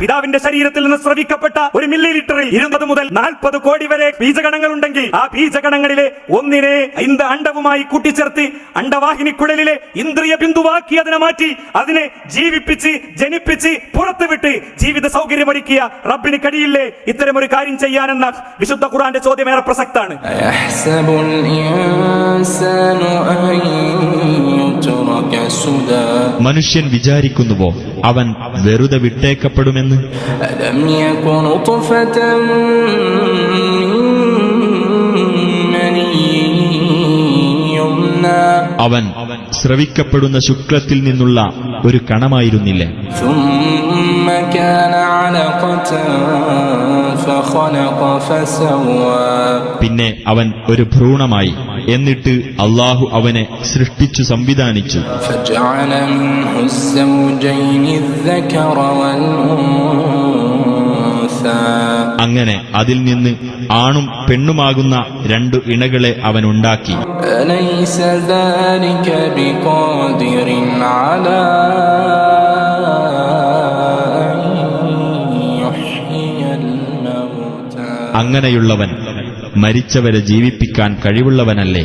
പിതാവിന്റെ ശരീരത്തിൽ നിന്ന് സ്രവിക്കപ്പെട്ട 1 മില്ലി ലിറ്ററിൽ 20 മുതൽ 40 കോടി വരെ ബീജഗണങ്ങൾ ഉണ്ടെങ്കിൽ ആ ബീജഗണങ്ങളിലെ ഒന്നിനെ അണ്ടവുമായി കൂട്ടിച്ചേർത്ത് അണ്ടവാഹിനിക്കുഴലിലെ ഇന്ദ്രിയ ബിന്ദുവാക്കി അതിനെ മാറ്റി അതിനെ ജീവിപ്പിച്ച് ജനിപ്പിച്ച് പുറത്തുവിട്ട് ജീവിത സൗകര്യമൊരുക്കിയ റബ്ബിന് കഴിയില്ലേ ഇത്തരമൊരു കാര്യം ചെയ്യാനെന്ന വിശുദ്ധ ഖുർആന്റെ ചോദ്യം ഏറെ പ്രസക്താണ്. മനുഷ്യൻ വിചാരിക്കുന്നുവോ അവൻ വെറുതെ വിട്ടേക്കപ്പെടുമെന്ന്? അവൻ സ്രവിക്കപ്പെടുന്ന ശുക്ലത്തിൽ നിന്നുള്ള ഒരു കണമായിരുന്നില്ലേ? പിന്നെ അവൻ ഒരു ഭ്രൂണമായി, എന്നിട്ട് അല്ലാഹു അവനെ സൃഷ്ടിച്ചു സംവിധാനിച്ചു. അങ്ങനെ അതിൽ നിന്ന് ആണും പെണ്ണുമാകുന്ന 2 ഇണകളെ അവനുണ്ടാക്കി. അങ്ങനെയുള്ളവൻ മരിച്ചവരെ ജീവിപ്പിക്കാൻ കഴിവുള്ളവനല്ലേ?